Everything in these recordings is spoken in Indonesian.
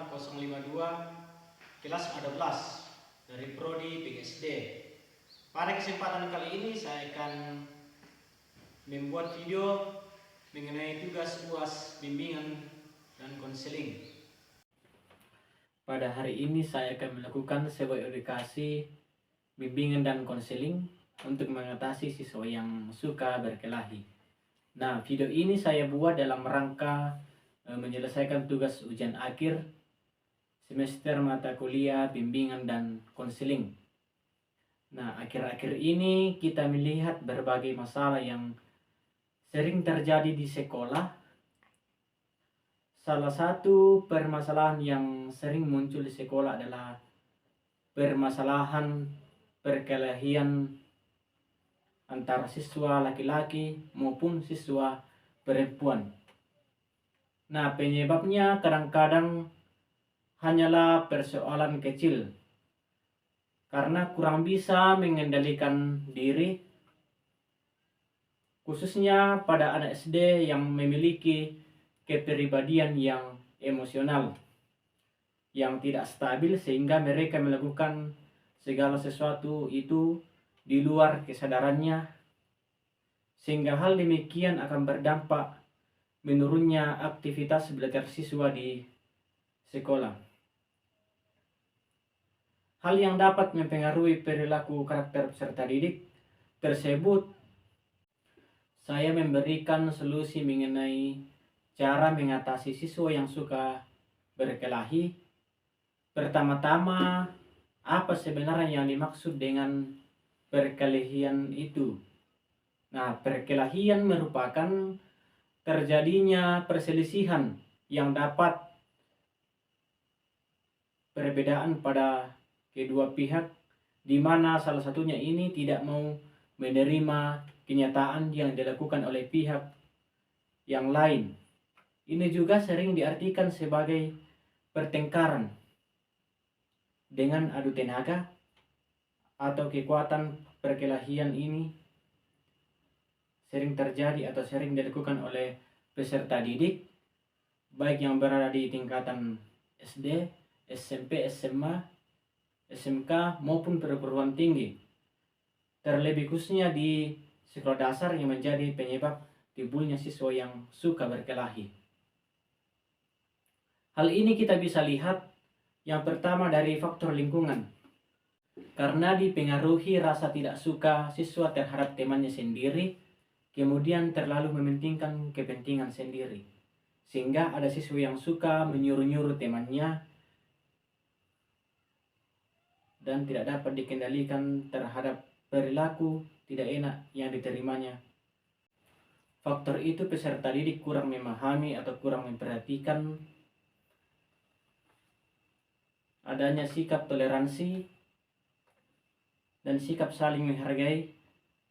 052 kelas A12 dari Prodi PGSD. Pada kesempatan kali ini saya akan membuat video mengenai tugas UAS bimbingan dan konseling. Pada hari ini saya akan melakukan sebuah edukasi bimbingan dan konseling untuk mengatasi siswa yang suka berkelahi. Nah, video ini saya buat dalam rangka menyelesaikan tugas ujian akhir semester mata kuliah bimbingan dan konseling. Nah, akhir-akhir ini kita melihat berbagai masalah yang sering terjadi di sekolah. Salah satu permasalahan yang sering muncul di sekolah adalah permasalahan perkelahian antara siswa laki-laki maupun siswa perempuan. Nah, penyebabnya kadang-kadang hanyalah persoalan kecil karena kurang bisa mengendalikan diri, khususnya pada anak SD yang memiliki kepribadian yang emosional, yang tidak stabil sehingga mereka melakukan segala sesuatu itu di luar kesadarannya, sehingga hal demikian akan berdampak menurunnya aktivitas belajar siswa di sekolah. Hal yang dapat mempengaruhi perilaku karakter peserta didik tersebut, saya memberikan solusi mengenai cara mengatasi siswa yang suka berkelahi. Pertama-tama, apa sebenarnya yang dimaksud dengan perkelahian itu? Nah, perkelahian merupakan terjadinya perselisihan yang dapat perbedaan pada kedua pihak, di mana salah satunya ini tidak mau menerima kenyataan yang dilakukan oleh pihak yang lain. Ini juga sering diartikan sebagai pertengkaran dengan adu tenaga atau kekuatan. Perkelahian ini sering terjadi atau sering dilakukan oleh peserta didik, baik yang berada di tingkatan SD, SMP, SMA, SMK maupun perguruan tinggi, terlebih khususnya di sekolah dasar yang menjadi penyebab timbulnya siswa yang suka berkelahi. Hal ini kita bisa lihat yang pertama dari faktor lingkungan, karena dipengaruhi rasa tidak suka siswa terhadap temannya sendiri, kemudian terlalu mementingkan kepentingan sendiri, sehingga ada siswa yang suka menyuruh-nyuruh temannya dan tidak dapat dikendalikan terhadap perilaku tidak enak yang diterimanya. Faktor itu peserta didik kurang memahami atau kurang memperhatikan adanya sikap toleransi dan sikap saling menghargai,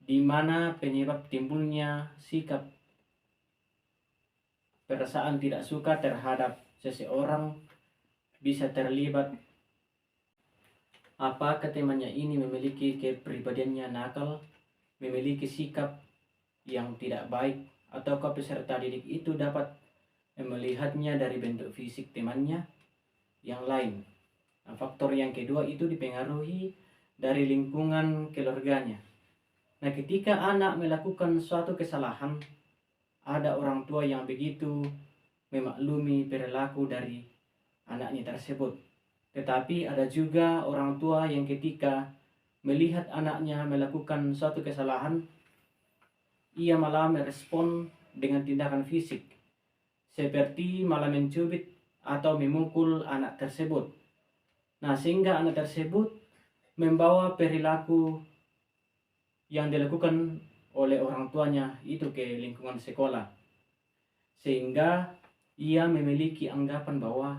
di mana penyebab timbulnya sikap perasaan tidak suka terhadap seseorang bisa terlibat apakah temannya ini memiliki kepribadiannya nakal, memiliki sikap yang tidak baik, ataukah peserta didik itu dapat melihatnya dari bentuk fisik temannya yang lain. Nah, faktor yang kedua itu dipengaruhi dari lingkungan keluarganya. Nah, ketika anak melakukan suatu kesalahan, ada orang tua yang begitu memaklumi perilaku dari anaknya tersebut. Tetapi ada juga orang tua yang ketika melihat anaknya melakukan suatu kesalahan, ia malah merespon dengan tindakan fisik, seperti malah mencubit atau memukul anak tersebut. Nah, sehingga anak tersebut membawa perilaku yang dilakukan oleh orang tuanya itu ke lingkungan sekolah, sehingga ia memiliki anggapan bahwa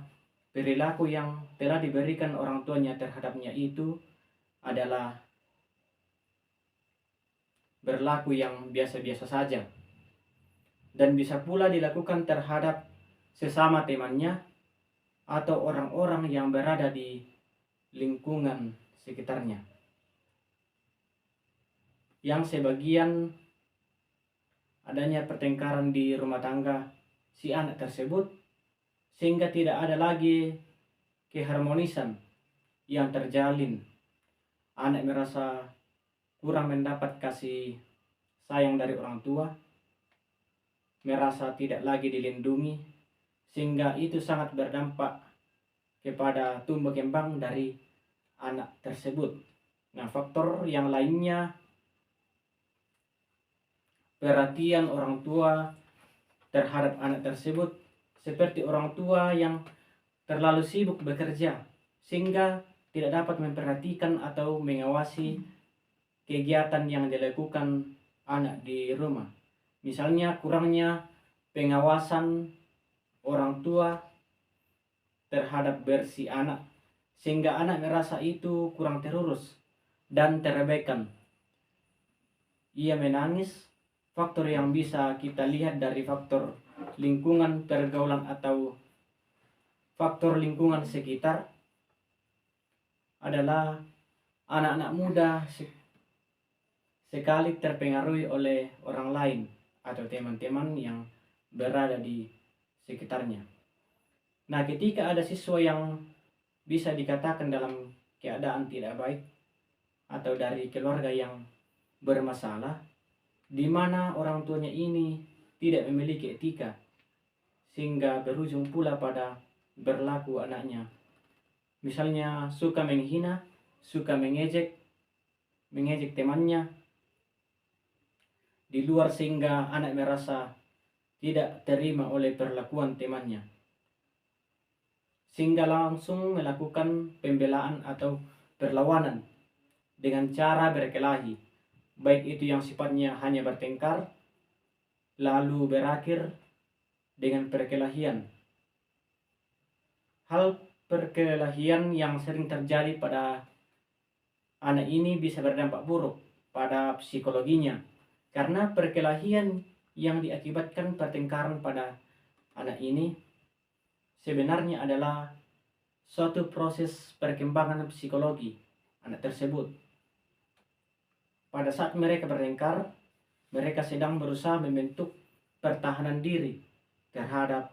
perilaku yang telah diberikan orang tuanya terhadapnya itu adalah berlaku yang biasa-biasa saja, dan bisa pula dilakukan terhadap sesama temannya atau orang-orang yang berada di lingkungan sekitarnya, yang sebagian adanya pertengkaran di rumah tangga si anak tersebut, sehingga tidak ada lagi keharmonisan yang terjalin. Anak merasa kurang mendapat kasih sayang dari orang tua, merasa tidak lagi dilindungi, sehingga itu sangat berdampak kepada tumbuh kembang dari anak tersebut. Nah, faktor yang lainnya, perhatian orang tua terhadap anak tersebut, seperti orang tua yang terlalu sibuk bekerja sehingga tidak dapat memperhatikan atau mengawasi kegiatan yang dilakukan anak di rumah. Misalnya kurangnya pengawasan orang tua terhadap bersih anak, sehingga anak merasa itu kurang terurus dan terabaikan. Ia menangis. Faktor yang bisa kita lihat dari faktor lingkungan pergaulan atau faktor lingkungan sekitar adalah anak-anak muda sekali terpengaruhi oleh orang lain atau teman-teman yang berada di sekitarnya. Nah, ketika ada siswa yang bisa dikatakan dalam keadaan tidak baik atau dari keluarga yang bermasalah, di mana orang tuanya ini tidak memiliki etika, sehingga berujung pula pada berlaku anaknya. Misalnya suka menghina, suka mengejek temannya di luar, sehingga anak merasa tidak terima oleh perlakuan temannya, sehingga langsung melakukan pembelaan atau perlawanan dengan cara berkelahi, baik itu yang sifatnya hanya bertengkar lalu berakhir dengan perkelahian. Hal perkelahian yang sering terjadi pada anak ini bisa berdampak buruk pada psikologinya, karena perkelahian yang diakibatkan pertengkaran pada anak ini sebenarnya adalah suatu proses perkembangan psikologi anak tersebut. Pada saat mereka bertengkar, mereka sedang berusaha membentuk pertahanan diri terhadap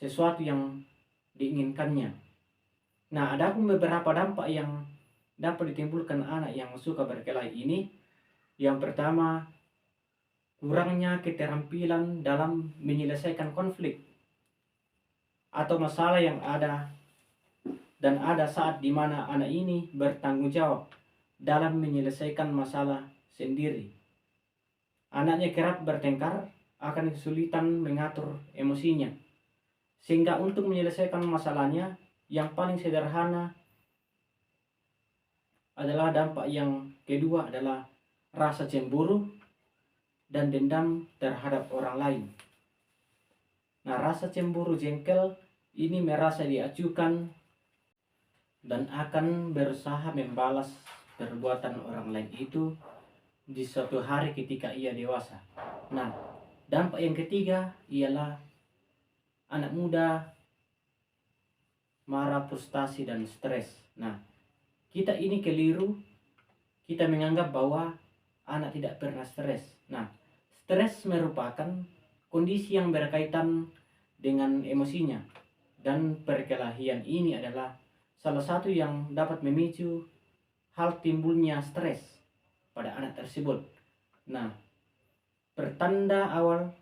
sesuatu yang diinginkannya. Nah, ada pun beberapa dampak yang dapat ditimbulkan anak yang suka berkelahi ini. Yang pertama, kurangnya keterampilan dalam menyelesaikan konflik atau masalah yang ada, dan ada saat di mana anak ini bertanggung jawab dalam menyelesaikan masalah sendiri. Anaknya kerap bertengkar, akan kesulitan mengatur emosinya, sehingga untuk menyelesaikan masalahnya yang paling sederhana adalah dampak yang kedua adalah rasa cemburu dan dendam terhadap orang lain. Nah, rasa cemburu jengkel ini merasa diacuhkan dan akan berusaha membalas perbuatan orang lain itu di suatu hari ketika ia dewasa. Nah, dampak yang ketiga ialah anak muda marah, frustasi, dan stres. Nah, kita ini keliru, kita menganggap bahwa anak tidak pernah stres. Nah, stres merupakan kondisi yang berkaitan dengan emosinya, dan perkelahian ini adalah salah satu yang dapat memicu hal timbulnya stres pada anak tersebut. Nah, pertanda awal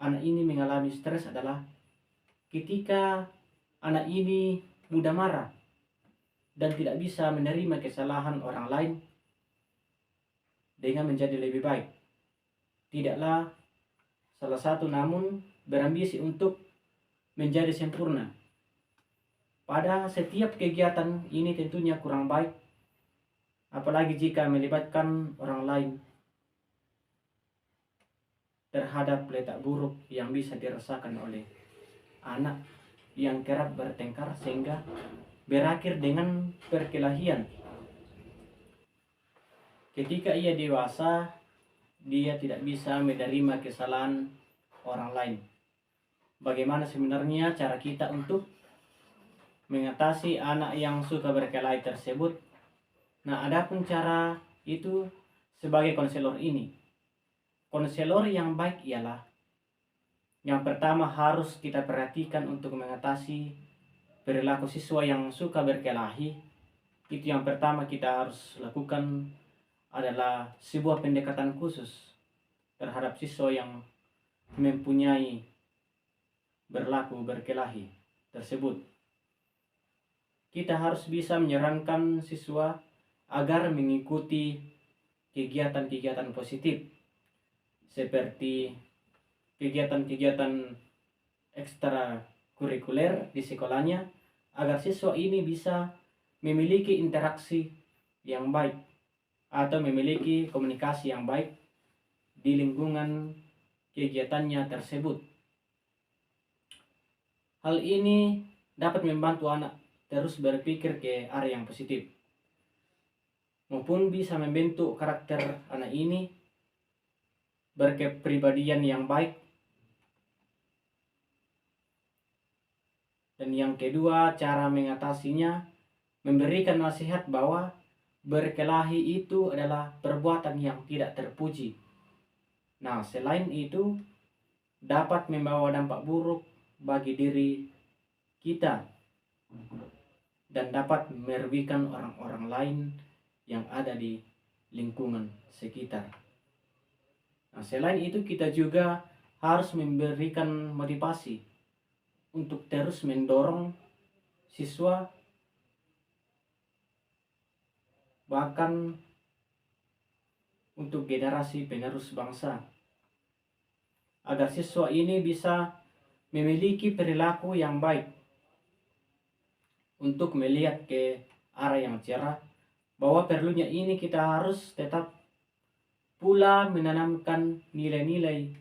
anak ini mengalami stres adalah ketika anak ini mudah marah dan tidak bisa menerima kesalahan orang lain dengan menjadi lebih baik. Tidaklah salah satu, namun berambisi untuk menjadi sempurna. Pada setiap kegiatan ini tentunya kurang baik, apalagi jika melibatkan orang lain, terhadap letak buruk yang bisa dirasakan oleh anak yang kerap bertengkar sehingga berakhir dengan perkelahian. Ketika ia dewasa, dia tidak bisa menerima kesalahan orang lain. Bagaimana sebenarnya cara kita untuk mengatasi anak yang suka berkelahi tersebut? Nah, adapun cara itu sebagai konselor ini. Konselor yang baik ialah yang pertama harus kita perhatikan untuk mengatasi perilaku siswa yang suka berkelahi, itu yang pertama kita harus lakukan adalah sebuah pendekatan khusus terhadap siswa yang mempunyai berlaku berkelahi tersebut. Kita harus bisa menyarankan siswa agar mengikuti kegiatan-kegiatan positif seperti kegiatan-kegiatan ekstrakurikuler di sekolahnya, agar siswa ini bisa memiliki interaksi yang baik atau memiliki komunikasi yang baik di lingkungan kegiatannya tersebut. Hal ini dapat membantu anak terus berpikir ke arah yang positif, maupun bisa membentuk karakter anak ini berkepribadian yang baik. Dan yang kedua, cara mengatasinya, memberikan nasihat bahwa berkelahi itu adalah perbuatan yang tidak terpuji. Nah, selain itu dapat membawa dampak buruk bagi diri kita dan dapat merugikan orang-orang lain yang ada di lingkungan sekitar. Nah, selain itu kita juga harus memberikan motivasi untuk terus mendorong siswa, bahkan untuk generasi penerus bangsa, agar siswa ini bisa memiliki perilaku yang baik untuk melihat ke arah yang cerah, bahwa perlunya ini kita harus tetap pula menanamkan nilai-nilai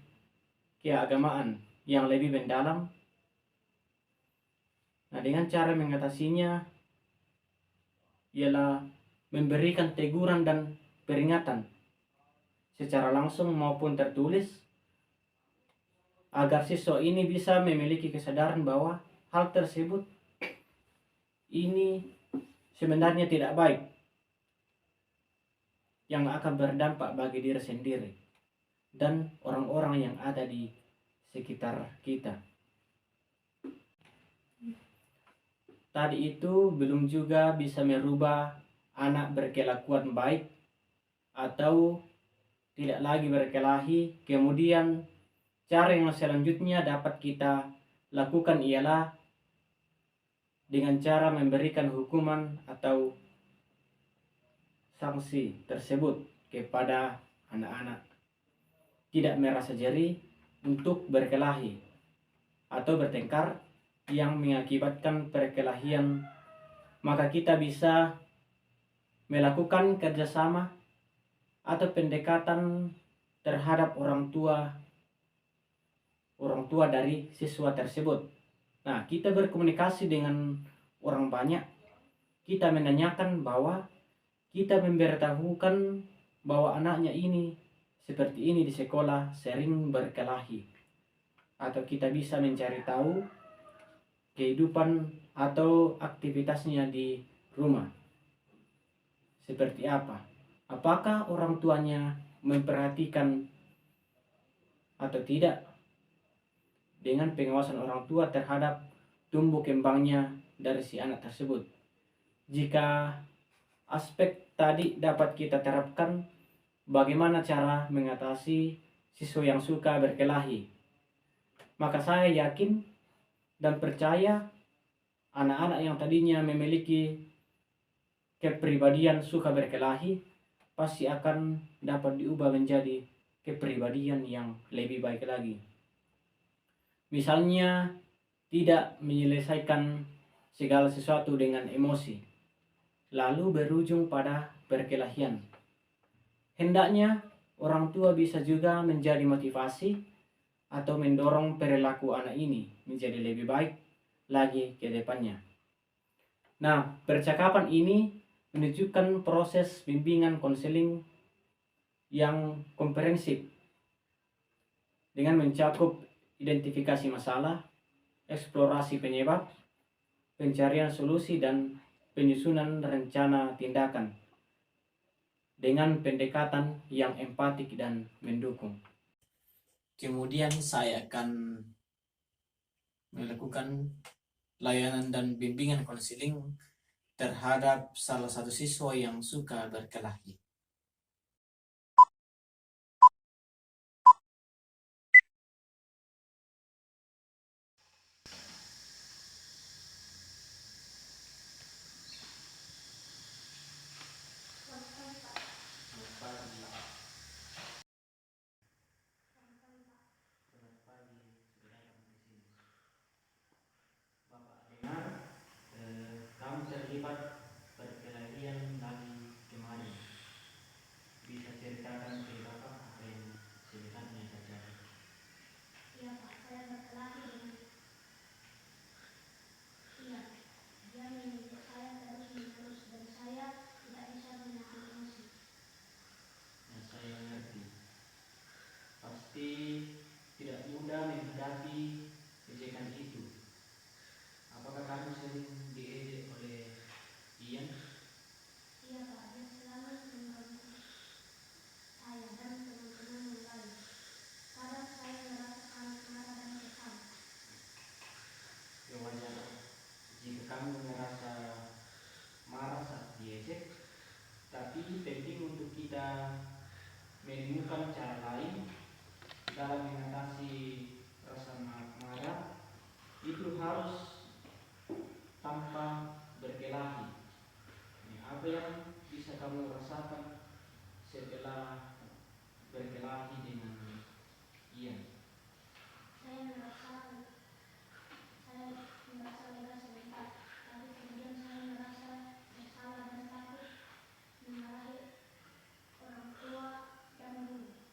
keagamaan yang lebih mendalam. Nah, dengan cara mengatasinya ialah memberikan teguran dan peringatan secara langsung maupun tertulis, agar siswa ini bisa memiliki kesadaran bahwa hal tersebut ini sebenarnya tidak baik, yang akan berdampak bagi diri sendiri dan orang-orang yang ada di sekitar kita. Tadi itu belum juga bisa merubah anak berkelakuan baik atau tidak lagi berkelahi. Kemudian cara yang selanjutnya dapat kita lakukan ialah dengan cara memberikan hukuman atau sanksi tersebut kepada anak-anak tidak merasa jeri untuk berkelahi atau bertengkar yang mengakibatkan perkelahian. Maka kita bisa melakukan kerjasama atau pendekatan terhadap orang tua dari siswa tersebut. Nah, kita berkomunikasi dengan orang banyak, kita menanyakan bahwa kita memberitahukan bahwa anaknya ini seperti ini di sekolah sering berkelahi, atau kita bisa mencari tahu kehidupan atau aktivitasnya di rumah seperti apa. Apakah orang tuanya memperhatikan atau tidak, dengan pengawasan orang tua terhadap tumbuh kembangnya dari si anak tersebut. Jika aspek tadi dapat kita terapkan, bagaimana cara mengatasi siswa yang suka berkelahi, maka saya yakin dan percaya anak-anak yang tadinya memiliki kepribadian suka berkelahi pasti akan dapat diubah menjadi kepribadian yang lebih baik lagi. Misalnya tidak menyelesaikan segala sesuatu dengan emosi, lalu berujung pada perkelahian. Hendaknya orang tua bisa juga menjadi motivasi atau mendorong perilaku anak ini menjadi lebih baik lagi ke depannya. Nah, percakapan ini menunjukkan proses bimbingan konseling yang komprehensif dengan mencakup identifikasi masalah, eksplorasi penyebab, pencarian solusi, dan penyusunan rencana tindakan dengan pendekatan yang empatik dan mendukung. Kemudian saya akan melakukan layanan dan bimbingan konseling terhadap salah satu siswa yang suka berkelahi. Kamu terlibat perkelahian lagi kemarin. Bisa ceritakan ke Bapak apa yang sebenarnya terjadi? Iya Pak, saya berkelahi dengan dia menginjak saya terus menerus dan saya tidak bisa menahan emosi. Nah, saya mengerti. Pasti tidak mudah menghadapi ejekan itu. Apakah kamu sering diejek oleh Ian? Iya Pak, dia selalu mengganggu saya dan teman-teman yang lain. Kadang saya merasa sangat marah dan kesal. Ya wajar jika kamu merasa marah saat diejek, tapi penting untuk kita menemukan cara lain dalam mengatasi rasa marah. Itu harus tanpa berkelahi. Apa yang bisa kamu rasakan setelah berkelahi dengan Ian? Saya merasa lega sebentar, tapi kemudian saya merasa bersalah dan takut memarahi orang tua dan guru.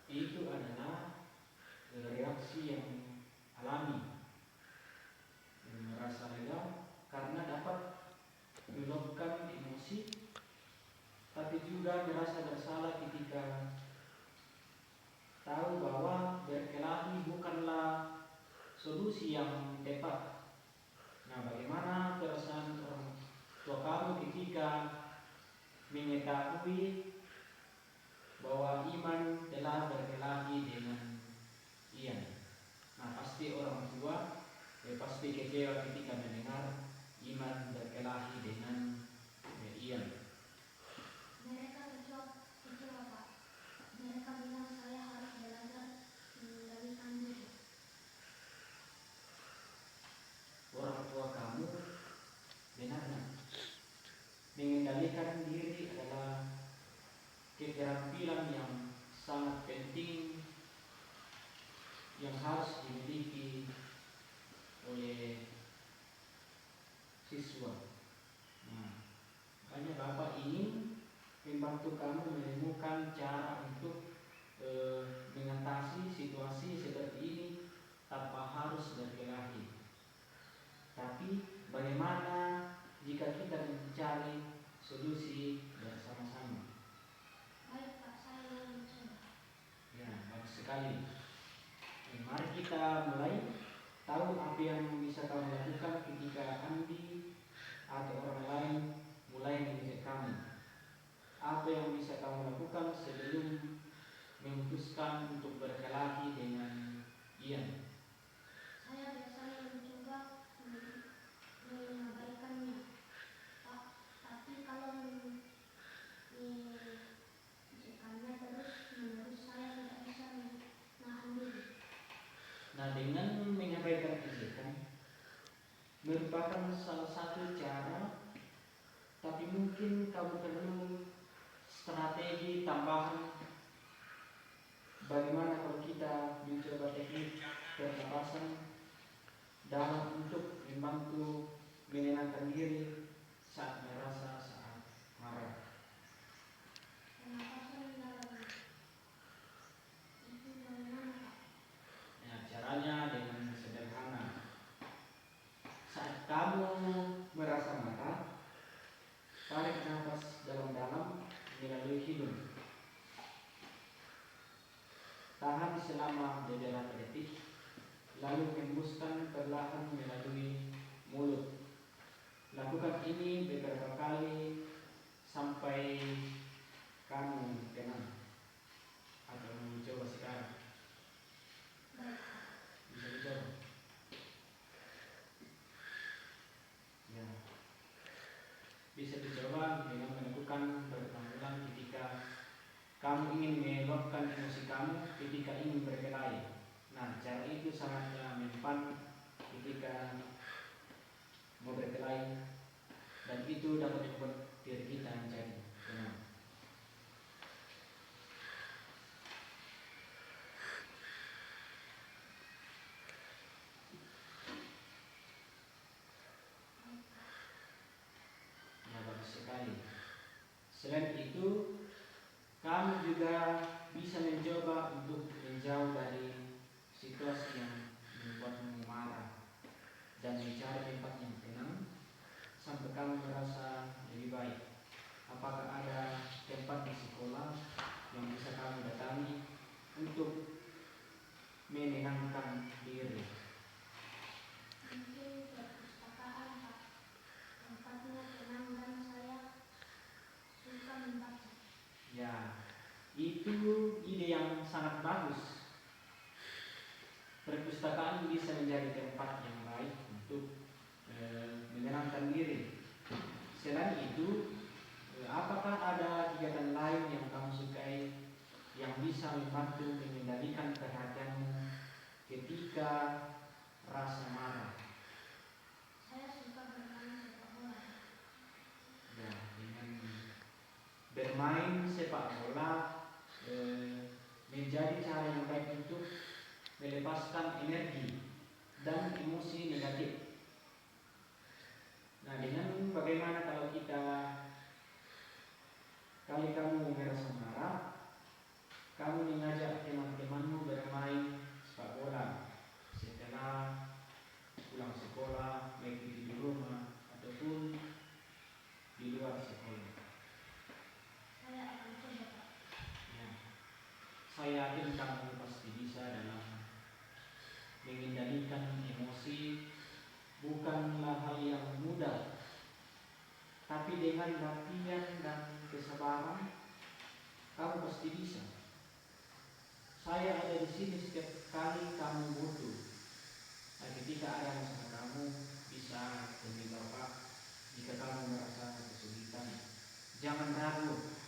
Itu adalah reaksi yang alami. Merasa lega karena dapat meluapkan emosi, tapi juga merasa bersalah ketika tahu bahwa berkelahi bukanlah solusi yang tepat. Nah, bagaimana perasaan orang tua kamu ketika mengetahui bahwa Iman telah berkelahi dengan Ian? Nah, pasti orang tua pasti kecewa ketika mendengar Iman berkelahi dengan Ian. Mereka kecewa Pak. Mereka bilang saya harus belajar mengendalikan diri. Orang tua kamu benarnya mengendalikan diri adalah keterampilan yang sangat penting yang harus dimiliki oleh siswa. Nah, makanya Bapak ingin membantu kamu menemukan cara untuk mengatasi situasi seperti ini tanpa harus berkelahi. Tapi bagaimana jika kita mencari solusi bersama-sama? Baik Pak, saya mau mencoba. Ya, bagus sekali. Mari kita mulai. Tahu apa yang bisa kamu lakukan ketika Andi atau orang lain mulai mengejek kamu. Apa yang bisa kamu lakukan sebelum memutuskan untuk berkelahi dengan Ian? Saya biasanya mencoba mengabaikannya, Pak. Tapi kalau menjekannya terus menerus, saya tidak bisa menahan diri. Nah, dengan menyampaikan ejekan merupakan salah satu cara, tapi mungkin kamu perlu strategi tambahan. Bagaimana kalau kita mencoba teknik pernapasan dalam untuk membantu menenangkan diri saat marah. Pernapasan dalam itu bagaimana Pak? Nah, caranya dengan sederhana. Saat kamu merasa marah, tarik nafas dalam-dalam melalui hidung. Tahan selama beberapa detik, lalu hembuskan perlahan melalui mulut. Lakukan ini beberapa kali sampai kamu tenang. Atau mencoba sekarang. Baik Pak. Bisa dicoba. kamu ketika ingin berkelahi. Nah, cara itu sangat mempan ketika mau berkelahi, dan itu dapat membuat diri kita menjadi tenang. Nah, bagus sekali. Selain itu, kamu juga bisa mencoba untuk menjauh dari situasi yang membuatmu marah dan mencari tempat yang tenang sampai kamu merasa lebih baik. Apakah ada tempat di sekolah yang bisa kamu datangi untuk menenangkan diri? Mungkin perpustakaan, Pak. Tempatnya tenang dan saya suka membaca. Ya, itu ide yang sangat bagus. Perpustakaan bisa menjadi tempat yang baik untuk menenangkan diri. Selain itu, apakah ada kegiatan lain yang kamu sukai yang bisa membantu mengendalikan perhatianmu ketika rasa marah? Saya suka bermain sepak bola. Ya, dengan bermain sepak bola menjadi cara yang baik untuk melepaskan energi dan emosi negatif. Nah, dengan bagaimana kalau kamu merasa marah, kamu mengajak teman-temanmu bermain sepak bola setelah pulang sekolah, baik itu di rumah ataupun di luar sekolah. Saya akan coba, Pak. Ya, saya yakin kamu pasti bisa dalam mengendalikan emosi. Bukanlah hal yang mudah, tapi dengan latihan dan kesabaran, kamu pasti bisa. Saya ada di sini setiap kali kamu butuh. Nah, ketika ada masalah kamu bisa temui Bapak. Jika kamu merasa kesulitan, jangan ragu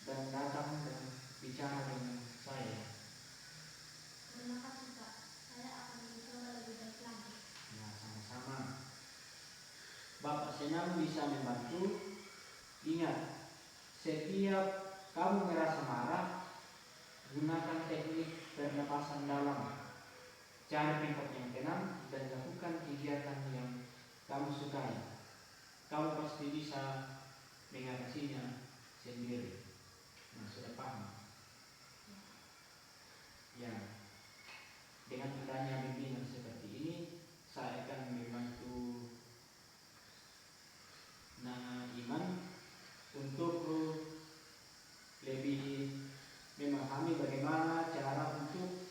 dan datang dan bicara dengan saya. Terima kasih, Pak. Saya akan mencoba lebih baik lagi. Nah, sama-sama. Bapak senang bisa membantu. Ingat, setiap kamu merasa marah, gunakan teknik pernapasan dalam. Cari tempat yang tenang dan lakukan kegiatan yang kamu sukai. Kamu pasti bisa mengatasinya sendiri. Nah, sudah paham? Ya, dengan adanya bimbingan seperti ini, saya akan membantu Nana Iman untuk lebih memahami bagaimana cara untuk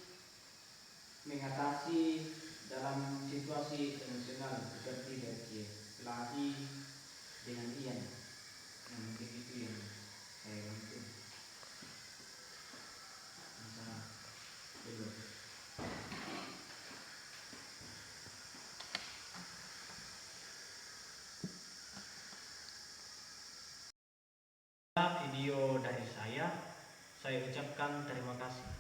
mengatasi dalam situasi emosional seperti berkelahi dengan Ian. Nah, mungkin itu yang saya bantu. Bisa dulu. Video dari saya ucapkan terima kasih.